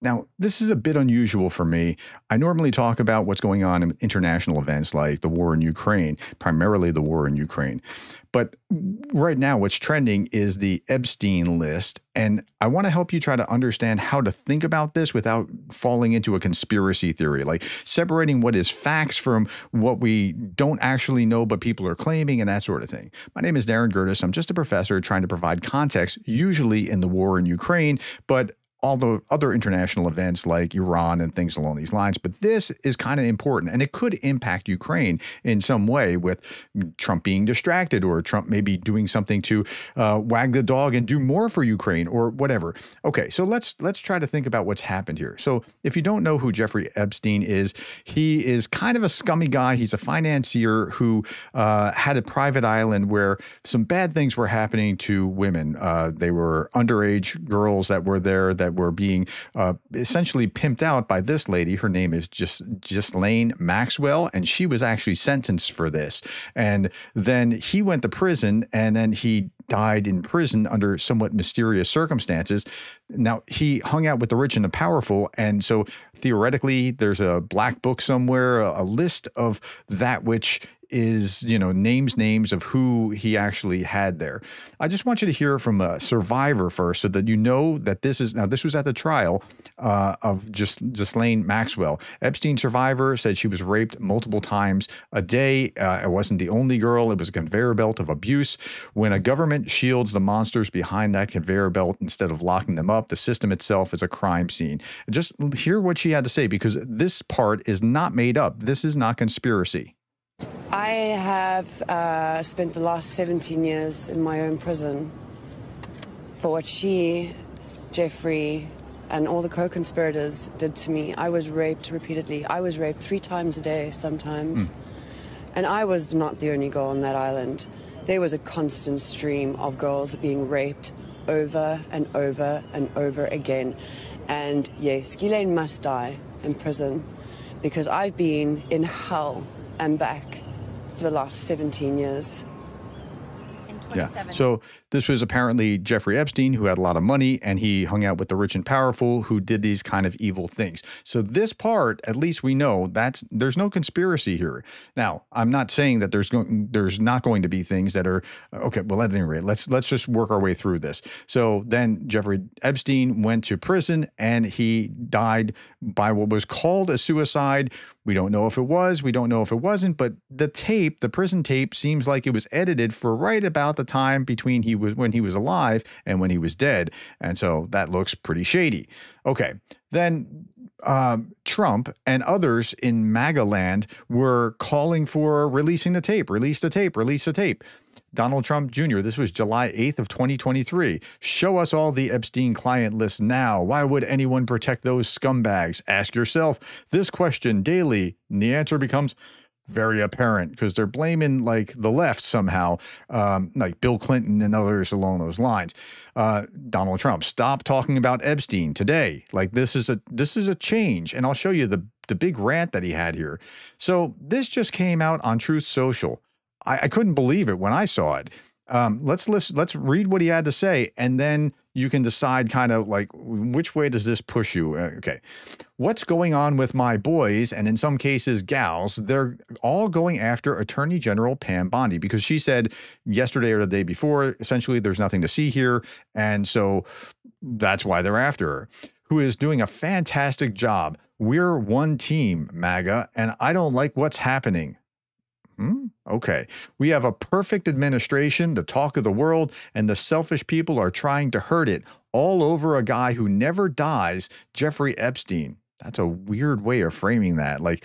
Now, this is a bit unusual for me. I normally talk about what's going on in international events like the war in Ukraine, primarily the war in Ukraine. But right now, what's trending is the Epstein list. And I want to help you try to understand how to think about this without falling into a conspiracy theory, like separating what is facts from what we don't actually know, but people are claiming and that sort of thing. My name is Darren Gertis. I'm just a professor trying to provide context, usually in the war in Ukraine, but all the other international events like Iran and things along these lines. But this is kind of important, and it could impact Ukraine in some way with Trump being distracted or Trump maybe doing something to wag the dog and do more for Ukraine or whatever. Okay, so let's try to think about what's happened here. So if you don't know who Jeffrey Epstein is, he is kind of a scummy guy. He's a financier who had a private island where some bad things were happening to women. They were underage girls that were there that were being essentially pimped out by this lady. Her name is Ghislaine Maxwell, and she was actually sentenced for this. And then he went to prison, and then he died in prison under somewhat mysterious circumstances. Now, he hung out with the rich and the powerful, and so theoretically, there's a black book somewhere, a list of that which is, names of who he actually had there. I just want you to hear from a survivor first so that you know that this was at the trial of Ghislaine Maxwell. Epstein survivor said she was raped multiple times a day. It wasn't the only girl. It was a conveyor belt of abuse. When a government shields the monsters behind that conveyor belt instead of locking them up, the system itself is a crime scene. Just hear what she had to say, because this part is not made up. This is not conspiracy. I have spent the last 17 years in my own prison for what she, Jeffrey, and all the co-conspirators did to me. I was raped repeatedly. I was raped 3 times a day sometimes. And I was not the only girl on that island. There was a constant stream of girls being raped over and over and over again. And yes, Ghislaine must die in prison, because I've been in hell and back for the last 17 years. Yeah. So this was apparently Jeffrey Epstein, who had a lot of money, and he hung out with the rich and powerful who did these kind of evil things. So this part, at least we know that there's no conspiracy here. Now, I'm not saying that there's not going to be things that are okay. Well, at any rate, let's just work our way through this. So then Jeffrey Epstein went to prison, and he died by what was called a suicide. We don't know if it was. We don't know if it wasn't. But the prison tape seems like it was edited for right about the time between when he was alive and when he was dead. And so that looks pretty shady. Okay. Then Trump and others in MAGA land were calling for releasing the tape, release the tape. Donald Trump Jr., this was July 8th of 2023. Show us all the Epstein client list now. Why would anyone protect those scumbags? Ask yourself this question daily. And the answer becomes very apparent, because they're blaming like the left somehow, like Bill Clinton and others along those lines. Donald Trump, stop talking about Epstein today. Like this is a change, and I'll show you the big rant that he had here. So this just came out on Truth Social. I couldn't believe it when I saw it. Let's read what he had to say, and then you can decide kind of like which way does this push you. Okay. What's going on with my boys, and in some cases gals? They're all going after Attorney General Pam Bondi because she said yesterday or the day before, essentially, there's nothing to see here. And so that's why they're after her, who is doing a fantastic job. We're one team, MAGA, and I don't like what's happening. Okay. We have a perfect administration, the talk of the world, and the selfish people are trying to hurt it all over a guy who never dies, Jeffrey Epstein. That's a weird way of framing that. Like,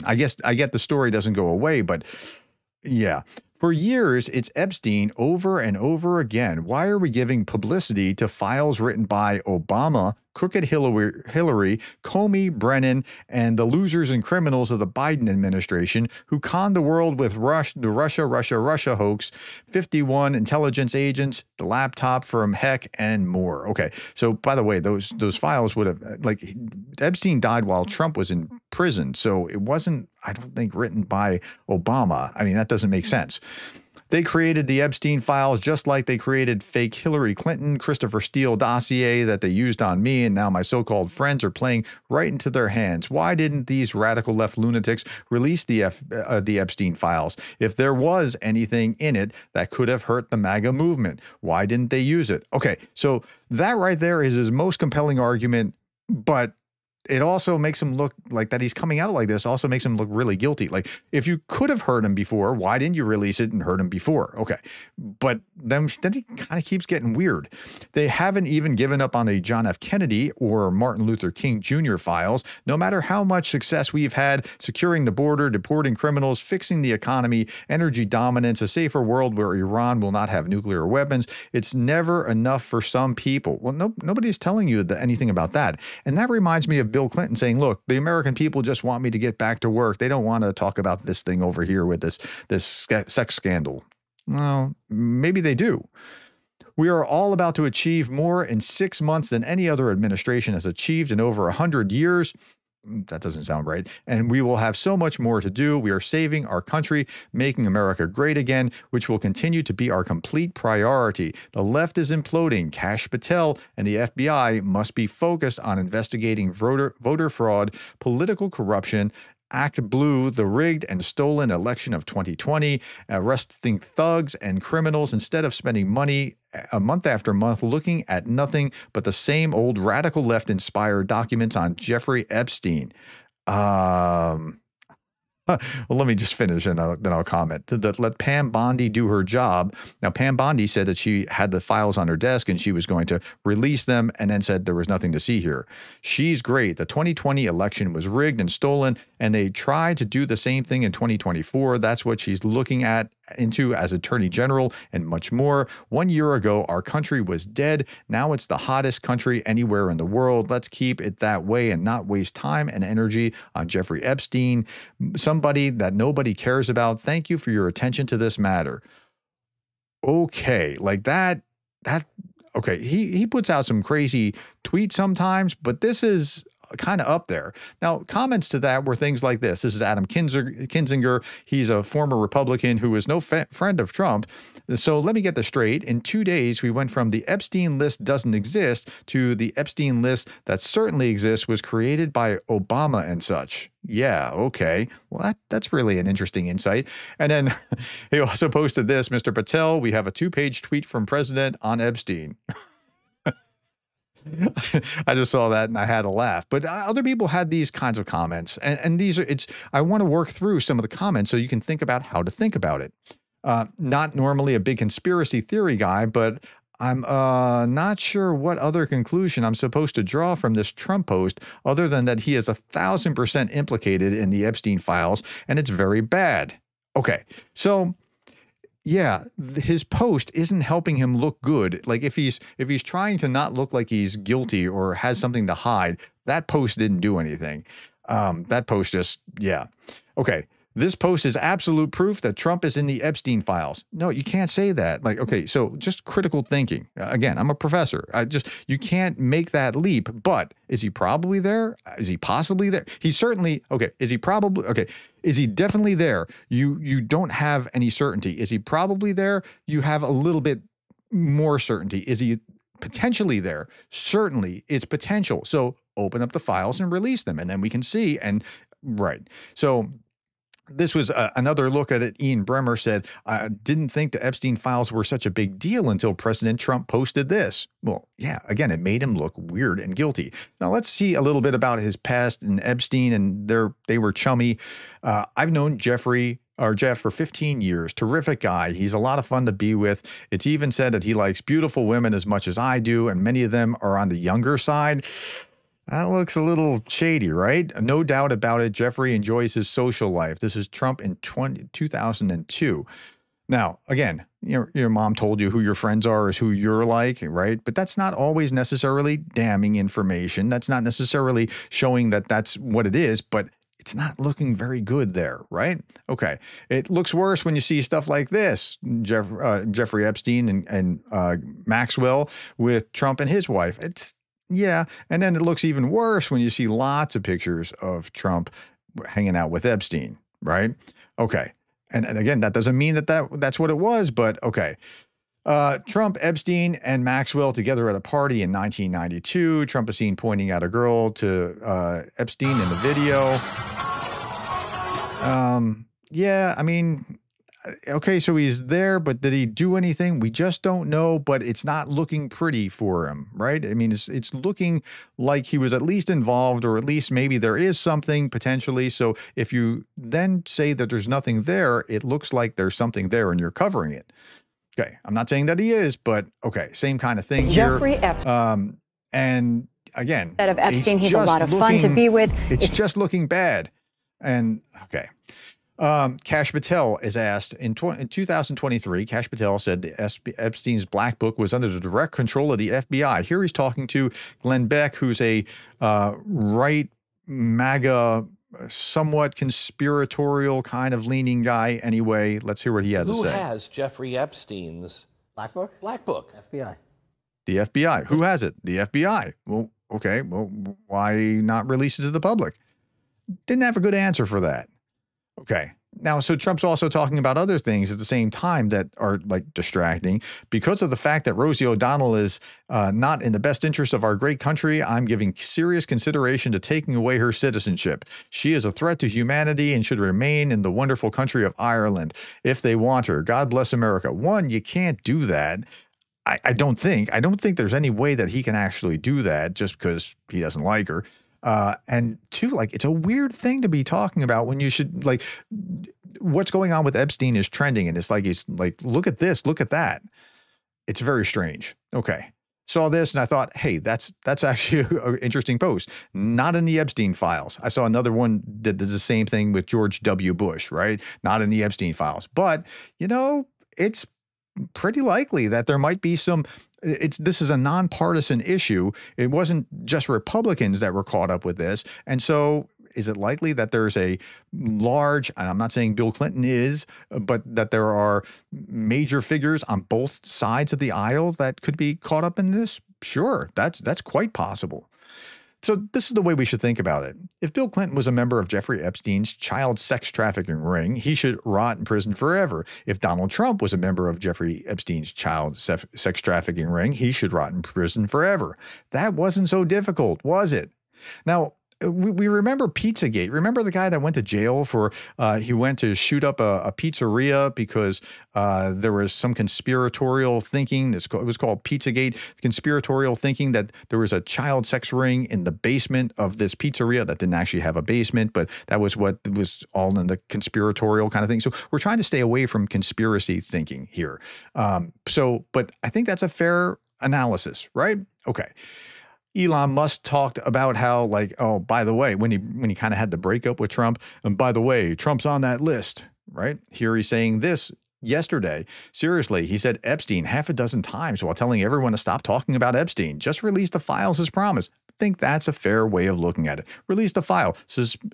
I guess I get the story doesn't go away, but yeah. For years, it's Epstein over and over again. Why are we giving publicity to files written by Obama, crooked Hillary, Comey, Brennan, and the losers and criminals of the Biden administration who conned the world with the Russia hoax, 51 intelligence agents, the laptop from Heck, and more. Okay, so by the way, those files would have, like, Epstein died while Trump was in prison, so it wasn't, I don't think, written by Obama. I mean, that doesn't make sense. They created the Epstein files just like they created fake Hillary Clinton, Christopher Steele dossier that they used on me, and now my so-called friends are playing right into their hands. Why didn't these radical left lunatics release the Epstein files? If there was anything in it that could have hurt the MAGA movement, why didn't they use it? Okay, so that right there is his most compelling argument, but it also makes him look like that he's coming out like this also makes him look really guilty. Like, if you could have heard him before, why didn't you release it and heard him before? Okay. But then he kind of keeps getting weird. They haven't even given up on a John F. Kennedy or Martin Luther King Jr. files. No matter how much success we've had securing the border, deporting criminals, fixing the economy, energy dominance, a safer world where Iran will not have nuclear weapons, it's never enough for some people. Well, nobody's telling you anything about that. And that reminds me of Bill Clinton saying, look, the American people just want me to get back to work. They don't want to talk about this thing over here with this sex scandal. Well, maybe they do. We are all about to achieve more in 6 months than any other administration has achieved in over 100 years. That doesn't sound right. And we will have so much more to do. We are saving our country, making America great again, which will continue to be our complete priority. The left is imploding. Kash Patel and the FBI must be focused on investigating voter fraud, political corruption, Act Blue, the rigged and stolen election of 2020, arresting thugs and criminals instead of spending money month after month looking at nothing but the same old radical left-inspired documents on Jeffrey Epstein. Well, let me just finish and then I'll comment. Let Pam Bondi do her job. Now, Pam Bondi said that she had the files on her desk and she was going to release them and then said there was nothing to see here. She's great. The 2020 election was rigged and stolen, and they tried to do the same thing in 2024. That's what she's looking into as Attorney General and much more. 1 year ago, our country was dead. Now it's the hottest country anywhere in the world. Let's keep it that way and not waste time and energy on Jeffrey Epstein, somebody that nobody cares about. Thank you for your attention to this matter. Okay, like that, okay, he puts out some crazy tweets sometimes, but this is kind of up there. Now, comments to that were things like this. This is Adam Kinzinger. He's a former Republican who is no friend of Trump. So let me get this straight. In 2 days, we went from the Epstein list doesn't exist to the Epstein list that certainly exists was created by Obama and such. Yeah, okay. Well, that's really an interesting insight. And then he also posted this, Mr. Patel, we have a 2-page tweet from President on Epstein. I just saw that and I had to laugh. But other people had these kinds of comments, and these are I want to work through some of the comments so you can think about how to think about it. Not normally a big conspiracy theory guy, but I'm not sure what other conclusion I'm supposed to draw from this Trump post other than that he is 1,000% implicated in the Epstein files, and it's very bad. Okay, so yeah, his post isn't helping him look good. Like if he's trying to not look like he's guilty or has something to hide, that post didn't do anything. That post just, yeah. Okay, this post is absolute proof that Trump is in the Epstein files. No, you can't say that. Like, okay, so just critical thinking. Again, I'm a professor. You can't make that leap, but is he probably there? Is he possibly there? He's certainly, okay, is he probably, okay, is he definitely there? You don't have any certainty. Is he probably there? You have a little bit more certainty. Is he potentially there? Certainly, it's potential. So open up the files and release them, and then we can see. And right. So this was another look at it. Ian Bremmer said, I didn't think the Epstein files were such a big deal until President Trump posted this. Well, yeah, again, it made him look weird and guilty. Now, let's see a little bit about his past and Epstein, and they were chummy. I've known Jeff for 15 years. Terrific guy. He's a lot of fun to be with. It's even said that he likes beautiful women as much as I do, and many of them are on the younger side. That looks a little shady, right? No doubt about it. Jeffrey enjoys his social life. This is Trump in 2002. Now, again, your mom told you who your friends are is who you're like, right? But that's not always necessarily damning information. That's not necessarily showing that that's what it is, but it's not looking very good there, right? Okay. It looks worse when you see stuff like this. Jeffrey Epstein and Maxwell with Trump and his wife. Yeah, and then it looks even worse when you see lots of pictures of Trump hanging out with Epstein, right? Okay, And again, that doesn't mean that's what it was, but okay. Trump, Epstein, and Maxwell together at a party in 1992. Trump is seen pointing at a girl to Epstein in the video. Yeah, I mean, okay, so he's there, but did he do anything? We just don't know, but it's not looking pretty for him, right? I mean, it's looking like he was at least involved, or at least maybe there is something potentially. So if you then say that there's nothing there, it looks like there's something there and you're covering it. Okay, I'm not saying that he is, but okay, same kind of thing Jeffrey here. And again, instead of Epstein, he's a lot of fun to be with. It's just looking bad. And okay. Kash Patel is asked in 2023. Kash Patel said the Epstein's black book was under the direct control of the FBI. Here he's talking to Glenn Beck, who's a right MAGA, somewhat conspiratorial kind of leaning guy. Anyway, let's hear what he has to say. Who has Jeffrey Epstein's black book? Black book. FBI. The FBI. Who has it? The FBI. Well, okay. Well, why not release it to the public? Didn't have a good answer for that. Okay. Now, so Trump's also talking about other things at the same time that are like distracting. Because of the fact that Rosie O'Donnell is not in the best interest of our great country, I'm giving serious consideration to taking away her citizenship. She is a threat to humanity and should remain in the wonderful country of Ireland if they want her. God bless America. One, you can't do that. I don't think there's any way that he can actually do that just because he doesn't like her. And two, like, it's a weird thing to be talking about when you should, like, what's going on with Epstein is trending. And it's like, he's like, look at this, look at that. It's very strange. Okay. Saw this and I thought, hey, that's actually an interesting post. Not in the Epstein files. I saw another one that does the same thing with George W. Bush, right? Not in the Epstein files. But, you know, it's pretty likely that there might be some. This is a nonpartisan issue. It wasn't just Republicans that were caught up with this. And so is it likely that there's a large, and I'm not saying Bill Clinton is, but that there are major figures on both sides of the aisle that could be caught up in this? Sure, that's quite possible. So this is the way we should think about it. If Bill Clinton was a member of Jeffrey Epstein's child sex trafficking ring, he should rot in prison forever. If Donald Trump was a member of Jeffrey Epstein's child sex trafficking ring, he should rot in prison forever. That wasn't so difficult, was it? Now, we remember Pizzagate. Remember the guy that went to jail for, he went to shoot up a pizzeria because there was some conspiratorial thinking. It was called Pizzagate, conspiratorial thinking that there was a child sex ring in the basement of this pizzeria that didn't actually have a basement, but that was what was all in the conspiratorial kind of thing. So we're trying to stay away from conspiracy thinking here. But I think that's a fair analysis, right? Okay. Elon Musk talked about how, like, oh, by the way, when he kind of had the breakup with Trump, and by the way, Trump's on that list, right? Here he's saying this yesterday. Seriously, he said Epstein half a dozen times while telling everyone to stop talking about Epstein. Just release the files as promised. I think that's a fair way of looking at it. Release the file.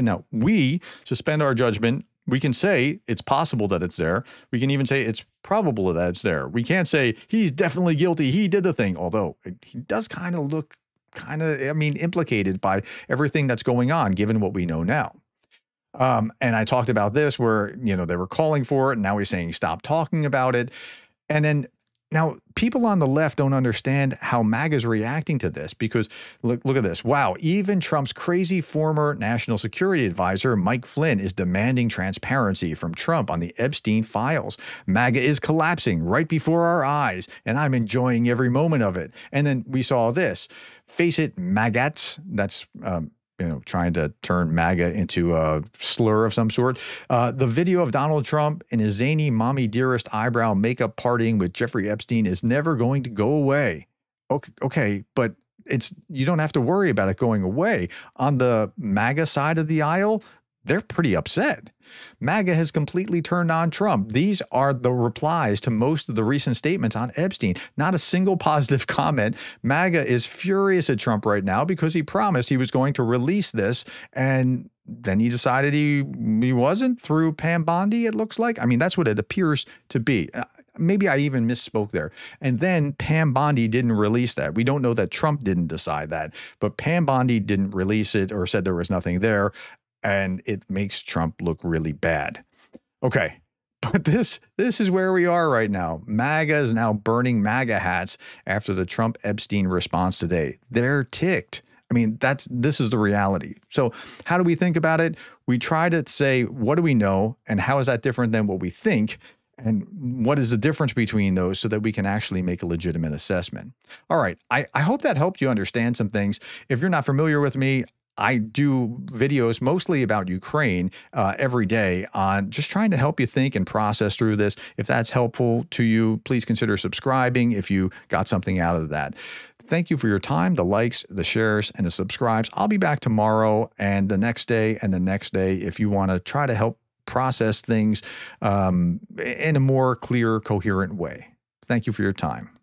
Now, we suspend our judgment. We can say it's possible that it's there. We can even say it's probable that it's there. We can't say he's definitely guilty. He did the thing, although he does kind of look implicated by everything that's going on, given what we know now. And I talked about this where, they were calling for it. And now he's saying, stop talking about it. And then now people on the left don't understand how MAGA is reacting to this because look at this. Wow. Even Trump's crazy former national security advisor, Mike Flynn, is demanding transparency from Trump on the Epstein files. MAGA is collapsing right before our eyes, and I'm enjoying every moment of it. And then we saw this. Face it, MAGATs. That's, trying to turn MAGA into a slur of some sort. The video of Donald Trump in his zany mommy dearest eyebrow makeup partying with Jeffrey Epstein is never going to go away. Okay, but you don't have to worry about it going away. On the MAGA side of the aisle, they're pretty upset. MAGA has completely turned on Trump. These are the replies to most of the recent statements on Epstein. Not a single positive comment. MAGA is furious at Trump right now because he promised he was going to release this, and then he decided he wasn't through Pam Bondi, it looks like. I mean, that's what it appears to be. Maybe I even misspoke there. And then Pam Bondi didn't release that. We don't know that Trump didn't decide that, but Pam Bondi didn't release it or said there was nothing there. And it makes Trump look really bad. Okay, But this is where we are right now. MAGA is now burning MAGA hats after the Trump-Epstein response today. They're ticked. I mean, this is the reality. So how do we think about it? We try to say, what do we know? And how is that different than what we think? And what is the difference between those so that we can actually make a legitimate assessment? All right. I hope that helped you understand some things. If you're not familiar with me, I do videos mostly about Ukraine every day on just trying to help you think and process through this. If that's helpful to you, please consider subscribing if you got something out of that. Thank you for your time, the likes, the shares, and the subscribes. I'll be back tomorrow and the next day and the next day if you want to try to help process things in a more clear, coherent way. Thank you for your time.